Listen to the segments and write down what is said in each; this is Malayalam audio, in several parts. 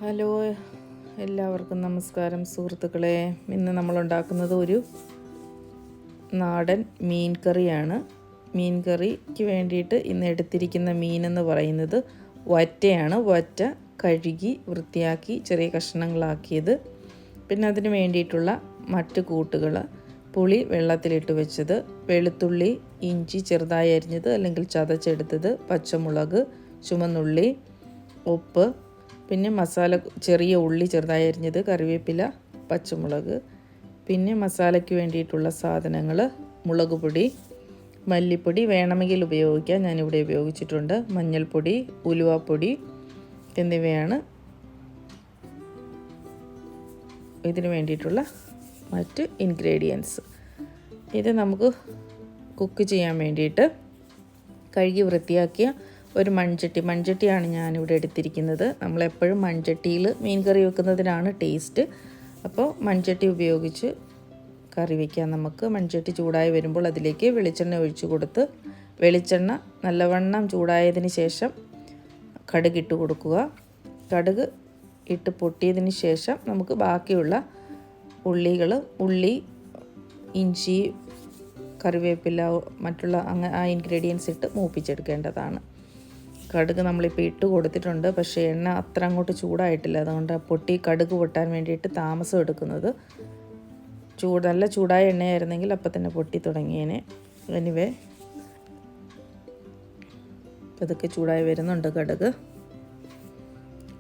ഹലോ, എല്ലാവർക്കും നമസ്കാരം സുഹൃത്തുക്കളെ. ഇന്ന് നമ്മളുണ്ടാക്കുന്നത് ഒരു നാടൻ മീൻ കറിയാണ്. മീൻ കറിക്ക് വേണ്ടിയിട്ട് ഇന്ന് എടുത്തിരിക്കുന്ന മീനെന്ന് പറയുന്നത് വറ്റയാണ്. വറ്റ കഴുകി വൃത്തിയാക്കി ചെറിയ കഷ്ണങ്ങളാക്കിയത്. പിന്നെ അതിന് വേണ്ടിയിട്ടുള്ള മറ്റ് കൂട്ടുകൾ: പുളി വെള്ളത്തിലിട്ട് വെച്ചത്, വെളുത്തുള്ളി ഇഞ്ചി ചെറുതായി അരിഞ്ഞത് അല്ലെങ്കിൽ ചതച്ചെടുത്തത്, പച്ചമുളക്, ചുമന്നുള്ളി, ഉപ്പ്, പിന്നെ മസാല ചെറിയ ഉള്ളി ചെറുതായി അരിഞ്ഞത്, കറിവേപ്പില, പച്ചമുളക്, പിന്നെ മസാലയ്ക്ക് വേണ്ടിയിട്ടുള്ള സാധനങ്ങൾ: മുളക് പൊടി, മല്ലിപ്പൊടി വേണമെങ്കിൽ ഉപയോഗിക്കാം, ഞാനിവിടെ ഉപയോഗിച്ചിട്ടുണ്ട്, മഞ്ഞൾപ്പൊടി, ഉലുവാപ്പൊടി എന്നിവയാണ് ഇതിന് വേണ്ടിയിട്ടുള്ള മറ്റ് ഇൻഗ്രീഡിയൻസ്. ഇത് നമുക്ക് കുക്ക് ചെയ്യാൻ വേണ്ടിയിട്ട് കഴുകി വൃത്തിയാക്കിയ ഒരു മൺചട്ടിയാണ് ഞാനിവിടെ എടുത്തിരിക്കുന്നത്. നമ്മളെപ്പോഴും മൺചട്ടിയിൽ മീൻ കറി വെക്കുന്നതിനാണ് ടേസ്റ്റ്. അപ്പോൾ മൺചട്ടി ഉപയോഗിച്ച് കറി വയ്ക്കാം നമുക്ക്. മൺചട്ടി ചൂടായി വരുമ്പോൾ അതിലേക്ക് വെളിച്ചെണ്ണ ഒഴിച്ചു കൊടുത്ത്, വെളിച്ചെണ്ണ നല്ലവണ്ണം ചൂടായതിന് ശേഷം കടുക് കൊടുക്കുക. കടുക് ഇട്ട് പൊട്ടിയതിന് ശേഷം നമുക്ക് ബാക്കിയുള്ള ഉള്ളി, ഇഞ്ചി, കറിവേപ്പില, മറ്റുള്ള ആ ഇൻഗ്രീഡിയൻസ് ഇട്ട് മൂപ്പിച്ചെടുക്കേണ്ടതാണ്. കടുക് നമ്മളിപ്പോൾ ഇട്ട് കൊടുത്തിട്ടുണ്ട്, പക്ഷേ എണ്ണ അത്ര അങ്ങോട്ട് ചൂടായിട്ടില്ല. അതുകൊണ്ട് കടുക് പൊട്ടാൻ വേണ്ടിയിട്ട് താമസം എടുക്കുന്നത്. നല്ല ചൂടായ എണ്ണയായിരുന്നെങ്കിൽ അപ്പം തന്നെ പൊട്ടി തുടങ്ങിയേനെ. എനിവേ, അതൊക്കെ ചൂടായി വരുന്നുണ്ട്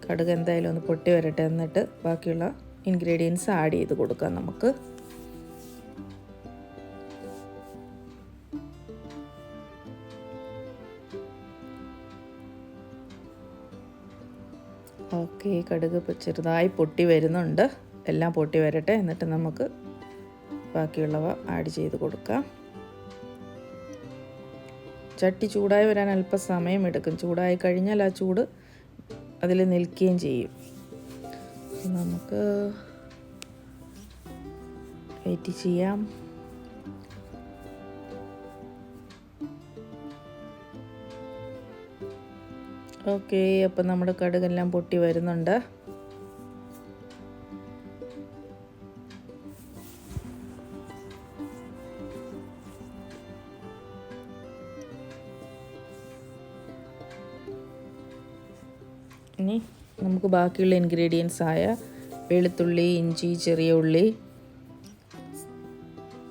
കടുക് എന്തായാലും ഒന്ന് പൊട്ടി വരട്ടെ. എന്നിട്ട് ബാക്കിയുള്ള ഇൻഗ്രീഡിയൻസ് ആഡ് ചെയ്ത് കൊടുക്കാം നമുക്ക്. ഓക്കെ, കടുക് ചെറുതായി പൊട്ടി വരുന്നുണ്ട്. എല്ലാം പൊട്ടി വരട്ടെ, എന്നിട്ട് നമുക്ക് ബാക്കിയുള്ളവ ആഡ് ചെയ്ത് കൊടുക്കാം. ചട്ടി ചൂടായി വരാൻ അല്പം സമയം എടുക്കും. ചൂടായി കഴിഞ്ഞാൽ ആ ചൂട് അതിൽ നിൽക്കുകയും ചെയ്യും. നമുക്ക് വെയിറ്റ് ചെയ്യാം. ഓക്കെ, അപ്പം നമ്മുടെ കടുകെല്ലാം പൊട്ടി വരുന്നുണ്ട്. ഇനി നമുക്ക് ബാക്കിയുള്ള ഇൻഗ്രീഡിയൻസ് ആയ വെളുത്തുള്ളി, ഇഞ്ചി, ചെറിയ ഉള്ളി,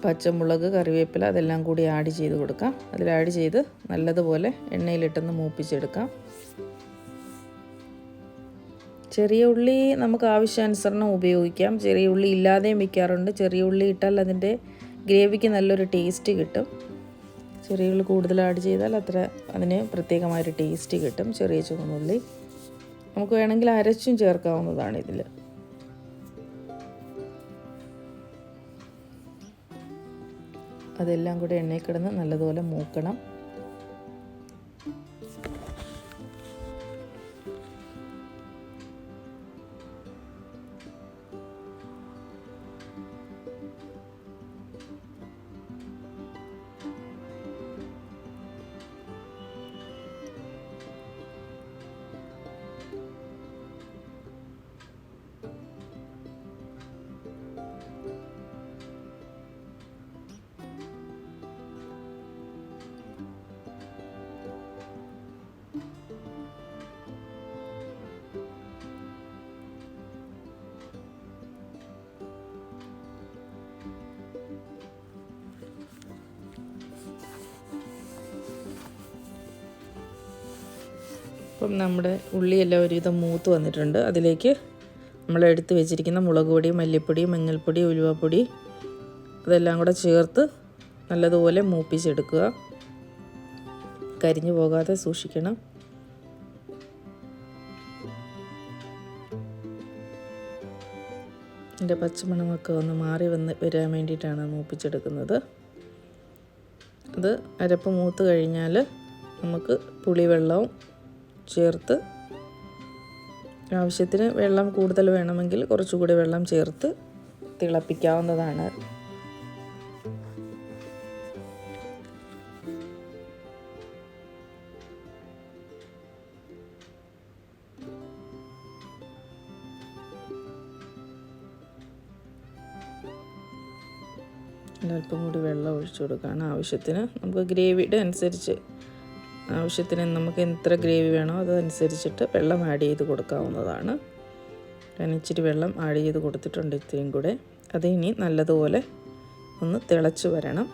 പച്ചമുളക്, കറിവേപ്പില അതെല്ലാം കൂടി ആഡ് ചെയ്ത് കൊടുക്കാം. ആഡ് ചെയ്ത് നല്ലതുപോലെ എണ്ണയിലിട്ടൊന്ന് മൂപ്പിച്ചെടുക്കാം. ചെറിയ ഉള്ളി നമുക്ക് ആവശ്യാനുസരണം ഉപയോഗിക്കാം. ചെറിയ ഉള്ളി ഇല്ലാതെയും വയ്ക്കാറുണ്ട്. ചെറിയ ഉള്ളി ഇട്ടാൽ അതിൻ്റെ ഗ്രേവിക്ക് നല്ലൊരു ടേസ്റ്റ് കിട്ടും. ചെറിയ ഉള്ളി കൂടുതൽ ആഡ് ചെയ്താൽ അതിന് പ്രത്യേകമായൊരു ടേസ്റ്റ് കിട്ടും. ചെറിയ ചുവന്നുള്ളി നമുക്ക് വേണമെങ്കിൽ അരച്ചും ചേർക്കാവുന്നതാണ് ഇതിൽ. അതെല്ലാം കൂടി എണ്ണയിൽ കിടന്ന് നല്ലതുപോലെ മൂക്കണം. അപ്പം നമ്മുടെ ഉള്ളിയെല്ലാം ഒരുവിധം മൂത്ത് വന്നിട്ടുണ്ട്. അതിലേക്ക് നമ്മൾ എടുത്ത് വെച്ചിരിക്കുന്ന മുളക് പൊടി, മല്ലിപ്പൊടി, മഞ്ഞൾപ്പൊടി, ഉലുവാപ്പൊടി അതെല്ലാം കൂടെ ചേർത്ത് നല്ലതുപോലെ മൂപ്പിച്ചെടുക്കുക. കരിഞ്ഞു പോകാതെ സൂക്ഷിക്കണം. ഇതിൻ്റെ പച്ചമണമൊക്കെ ഒന്ന് മാറി വരാൻ വേണ്ടിയിട്ടാണ് മൂപ്പിച്ചെടുക്കുന്നത്. അത് അരപ്പ് മൂത്ത് കഴിഞ്ഞാൽ നമുക്ക് പുളിവെള്ളവും ചേർത്ത്, ആവശ്യത്തിന് വെള്ളം കൂടുതൽ വേണമെങ്കിൽ കുറച്ചുകൂടി വെള്ളം ചേർത്ത് തിളപ്പിക്കാവുന്നതാണ്. അല്പം കൂടി വെള്ളം ഒഴിച്ചു കൊടുക്കുകയാണ് ആവശ്യത്തിന്. നമുക്ക് ഗ്രേവിയുടെ അനുസരിച്ച് ആവശ്യത്തിന് നമുക്ക് എത്ര ഗ്രേവി വേണോ അതനുസരിച്ചിട്ട് വെള്ളം ആഡ് ചെയ്ത് കൊടുക്കാവുന്നതാണ്. ഞാൻ ഇച്ചിരി വെള്ളം ആഡ് ചെയ്ത് കൊടുത്തിട്ടുണ്ട് ഇത്രയും കൂടെ. അത് ഇനി നല്ലതുപോലെ ഒന്ന് തിളച്ച് വരണം.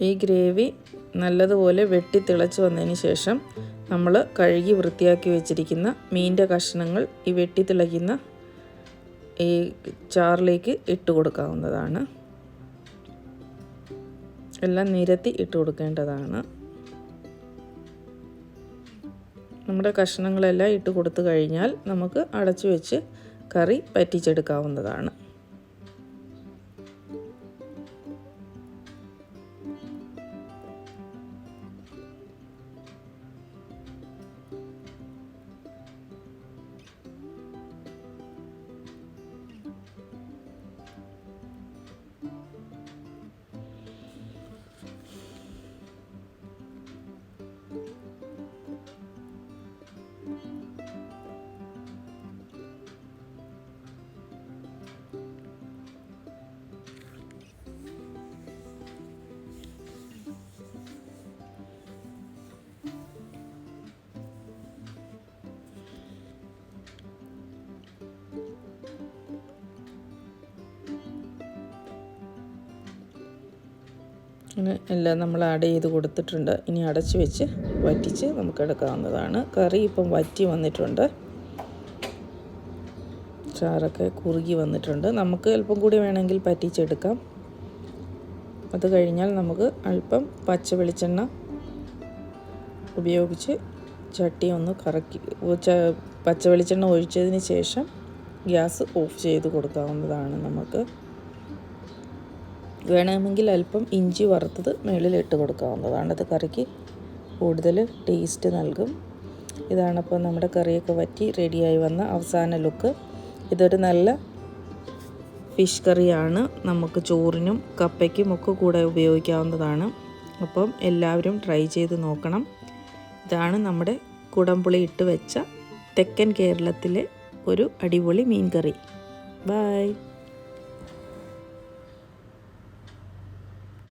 ഈ ഗ്രേവി നല്ലതുപോലെ വെട്ടി തിളച്ച് വന്നതിന് ശേഷം നമ്മൾ കഴുകി വൃത്തിയാക്കി വെച്ചിരിക്കുന്ന മീനിൻ്റെ കഷ്ണങ്ങൾ ഈ വെട്ടി തിളയ്ക്കുന്ന ഈ ചാറിലേക്ക് ഇട്ട് കൊടുക്കാവുന്നതാണ്. എല്ലാം നിരത്തി ഇട്ട് കൊടുക്കേണ്ടതാണ്. നമ്മുടെ കഷ്ണങ്ങളെല്ലാം ഇട്ട് കൊടുത്തു കഴിഞ്ഞാൽ നമുക്ക് അടച്ചു വെച്ച് കറി പറ്റിച്ചെടുക്കാവുന്നതാണ്. ഇങ്ങനെ എല്ലാം നമ്മൾ ആഡ് ചെയ്ത് കൊടുത്തിട്ടുണ്ട്. ഇനി അടച്ച് വെച്ച് വറ്റിച്ച് നമുക്ക് എടുക്കാവുന്നതാണ്. കറി ഇപ്പം വറ്റി വന്നിട്ടുണ്ട്, ചാറൊക്കെ കുറുകി വന്നിട്ടുണ്ട്. നമുക്ക് അല്പം കൂടി വേണമെങ്കിൽ പറ്റിച്ചെടുക്കാം. അത് കഴിഞ്ഞാൽ നമുക്ക് അല്പം പച്ച വെളിച്ചെണ്ണ ഉപയോഗിച്ച് ചട്ടി ഒന്ന് കറക്കി പച്ച വെളിച്ചെണ്ണ ഒഴിച്ചതിന് ശേഷം ഗ്യാസ് ഓഫ് ചെയ്ത് കൊടുക്കാവുന്നതാണ്. നമുക്ക് വേണമെങ്കിൽ അല്പം ഇഞ്ചി വറുത്തത് മുകളിലിട്ട് കൊടുക്കാവുന്നതാണ്. അത് കറിക്ക് കൂടുതൽ ടേസ്റ്റ് നൽകും. ഇതാണപ്പോൾ നമ്മുടെ കറിയൊക്കെ വറ്റി റെഡിയായി വന്ന അവസാന ലുക്ക്. ഇതൊരു നല്ല ഫിഷ് കറിയാണ്. നമുക്ക് ചോറിനും കപ്പയ്ക്കും ഒക്കെ കൂടെ ഉപയോഗിക്കാവുന്നതാണ്. അപ്പം എല്ലാവരും ട്രൈ ചെയ്ത് നോക്കണം. ഇതാണ് നമ്മുടെ കുടംപുളി ഇട്ട് വെച്ച തെക്കൻ കേരളത്തിലെ ഒരു അടിപൊളി മീൻ കറി. ബൈ.